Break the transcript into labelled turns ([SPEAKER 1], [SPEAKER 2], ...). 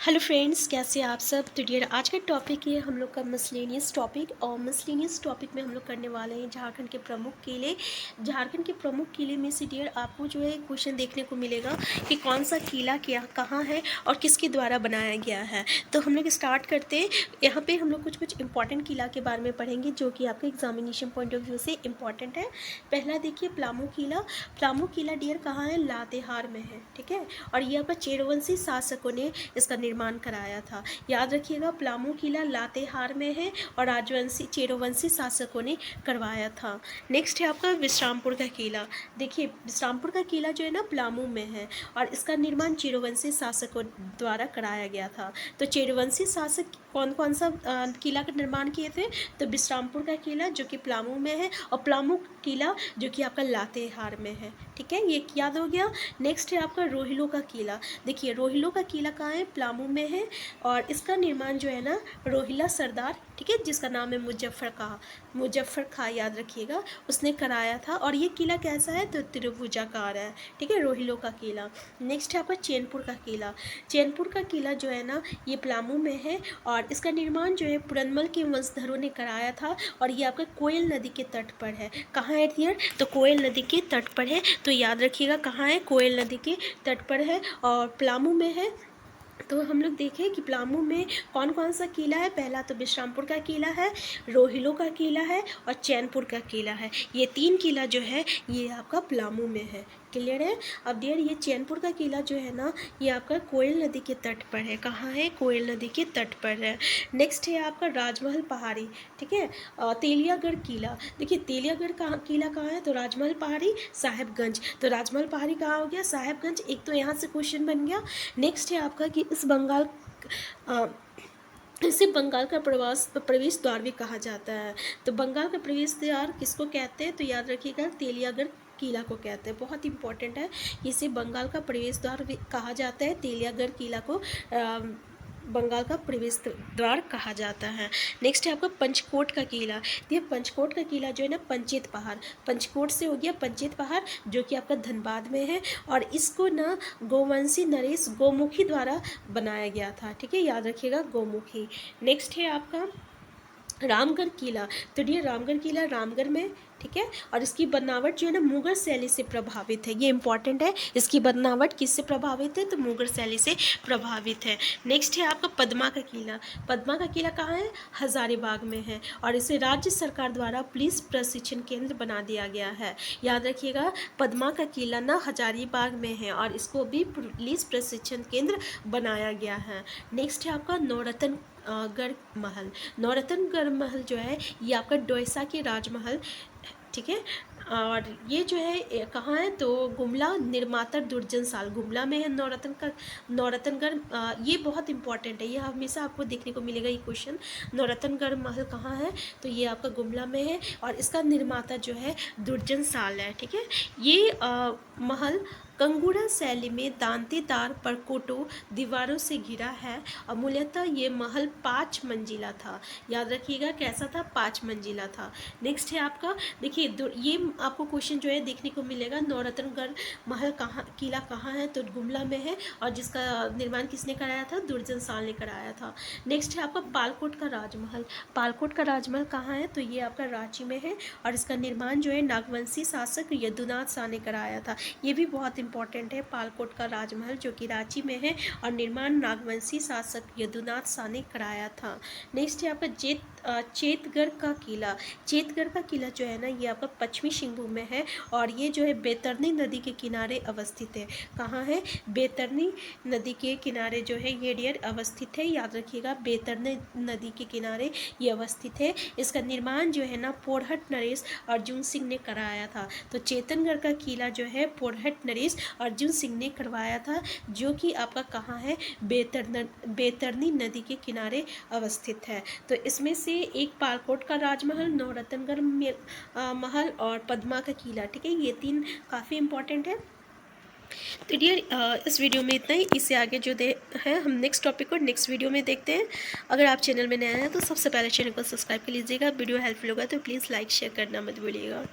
[SPEAKER 1] Hello friends, कैसे आप सब। तो डियर, आज का टॉपिक ये हम लोग का मिसलेनियस टॉपिक, और मिसलेनियस टॉपिक में हम लोग करने वाले हैं झारखंड के प्रमुख किले। झारखंड के प्रमुख किले में से डियर आपको जो है क्वेश्चन देखने को मिलेगा कि कौन सा किला क्या कहाँ है और किसके द्वारा बनाया गया है। तो हम लोग स्टार्ट करते हैं। यहाँ पे हम लोग कुछ कुछ इंपॉर्टेंट किला के बारे में पढ़ेंगे जो कि आपके एग्जामिनेशन पॉइंट ऑफ व्यू से इंपॉर्टेंट है। पहला देखिए प्लामू किला। प्लामू किला डियर कहाँ है? लातेहार में है, ठीक है। और ये आपका चेरवंशी शासकों ने इसका निर्माण कराया था। याद रखिएगा, प्लामू किला लातेहार में है और राजवंशी चेरोवंशी शासकों ने करवाया था। नेक्स्ट है आपका विश्रामपुर का किला। देखिए विश्रामपुर का किला जो है ना प्लामू में है और इसका निर्माण चेरोवंशी शासकों द्वारा कराया गया था। तो चेरोवंशी शासक कौन कौन सा किला का निर्माण किए थे? तो विश्रामपुर का किला जो कि प्लामू में है और प्लामू किला जो कि आपका लातेहार में है, ठीक है। ये याद हो गया। नेक्स्ट है आपका रोहिलो का किला। देखिए रोहिलो का किला कहाँ है? प्लामू में है और इसका निर्माण जो है ना रोहिला सरदार, ठीक है, जिसका नाम है मुजफ्फर खां, याद रखिएगा, उसने कराया था। और ये किला कैसा है? तो त्रिभुजाकार है, ठीक है, रोहिलो का किला। नेक्स्ट है आपका चैनपुर का किला। चैनपुर का किला जो है ना ये प्लामू में है और इसका निर्माण जो है पुरनमल के वंशधरों ने कराया था और ये आपका कोयल नदी के तट पर है। कहाँ है डियर? तो कोयल नदी के तट पर है। तो याद रखिएगा कहाँ है? कोयल नदी के तट पर है और प्लामू में है। तो हम लोग देखें कि प्लामू में कौन कौन सा किला है। पहला तो विश्रामपुर का किला है, रोहिलो का किला है और चैनपुर का किला है। ये तीन किला जो है ये आपका प्लामू में है। क्लियर है? अब डियर ये चैनपुर का किला जो है ना ये आपका कोयल नदी के तट पर है। कहाँ है? कोयल नदी के तट पर है। नेक्स्ट है आपका राजमहल पहाड़ी, ठीक है। तेलियागढ़ किला। देखिए तेलियागढ़ किला कहाँ है? तो राजमहल पहाड़ी साहेबगंज। तो राजमहल पहाड़ी कहाँ हो गया? साहेबगंज। एक तो यहाँ से क्वेश्चन बन गया। नेक्स्ट है आपका कि इसे बंगाल का प्रवेश द्वार भी कहा जाता है। तो बंगाल का प्रवेश द्वार किसको कहते हैं? तो याद रखिएगा तेलियागढ़ किला को कहते हैं। बहुत इंपॉर्टेंट है, इसे बंगाल का प्रवेश द्वार भी कहा जाता है। तेलियागढ़ किला को बंगाल का प्रवेश द्वार कहा जाता है। नेक्स्ट है आपका पंचकोट का किला। ये पंचकोट का किला जो है ना पंचेत पहाड़, पंचकोट से हो गया पंचेत पहाड़ जो कि आपका धनबाद में है और इसको ना गोवंशी नरेश गोमुखी द्वारा बनाया गया था, ठीक है, याद रखिएगा गोमुखी। नेक्स्ट है आपका रामगढ़ किला। तो ये रामगढ़ किला रामगढ़ में, ठीक है, और इसकी बनावट जो है ना मुगल शैली से प्रभावित है। ये इंपॉर्टेंट है, इसकी बनावट किससे प्रभावित है? तो मुगल शैली से प्रभावित है। नेक्स्ट है आपका पद्मा का किला। पद्मा का किला कहाँ है? हजारीबाग में है और इसे राज्य सरकार द्वारा पुलिस प्रशिक्षण केंद्र बना दिया गया है। याद रखिएगा पद्मा का किला ना हजारीबाग में है और इसको भी पुलिस प्रशिक्षण केंद्र बनाया गया है। नेक्स्ट है आपका नौरतनगढ़ महल। नौरतनगढ़ महल जो है ये आपका डोईसा के राजमहल, ठीक है, और ये जो है कहाँ है? तो गुमला निर्माता दुर्जन साल गुमला में है नौरतनगढ़। ये बहुत इंपॉर्टेंट है, ये हमेशा आपको देखने को मिलेगा ये क्वेश्चन। नौरतनगढ़ महल कहाँ है? तो ये आपका गुमला में है और इसका निर्माता जो है दुर्जन साल है, ठीक है। ये महल कंगूरा शैली में दांतेदार परकोटो दीवारों से घिरा है और मूलतः ये महल 5 मंजिला था। याद रखिएगा कैसा था? 5 मंजिला था। नेक्स्ट है आपका, देखिए ये आपको क्वेश्चन जो है देखने को मिलेगा नौरतनगढ़ महल किला कहाँ है? तो गुमला में है और जिसका निर्माण किसने कराया था? दुर्जन साल ने कराया था। नेक्स्ट है आपका पालकोट का राजमहल। पालकोट का राजमहल कहाँ है? तो ये आपका रांची में है और इसका निर्माण जो है नागवंशी शासक यदुनाथ शाह ने कराया था। ये भी बहुत इंपॉर्टेंट है, पालकोट का राजमहल जो कि रांची में है और निर्माण नागवंशी शासक यदुनाथ शाह ने कराया था। नेक्स्ट है आपका चेतगढ़ का किला। चेतगढ़ का किला जो है ना ये आपका पश्चिमी सिंहभूम में है और ये जो है बैतरनी नदी के किनारे अवस्थित है। कहाँ है? बैतरनी नदी के किनारे जो है ये डियर अवस्थित है। याद रखिएगा बैतरनी नदी के किनारे ये अवस्थित है। इसका निर्माण जो है ना पोरहट नरेश अर्जुन सिंह ने कराया था। तो चेतनगढ़ का किला जो है पोरहट नरेश अर्जुन सिंह ने करवाया था जो कि आपका कहाँ है? बैतरनी नदी के किनारे अवस्थित है। तो इसमें से एक पालकोट का राजमहल, नौरतनगढ़ महल और पद्मा का किला, ठीक है, ये 3 काफ़ी इंपॉर्टेंट है। तो डियर इस वीडियो में इतना ही। इससे आगे जो है हम नेक्स्ट टॉपिक को नेक्स्ट वीडियो में देखते हैं। अगर आप चैनल में नए हैं तो सबसे पहले चैनल को सब्सक्राइब कर लीजिएगा। वीडियो हेल्पफुल होगा तो प्लीज़ लाइक शेयर करना मत भूलिएगा।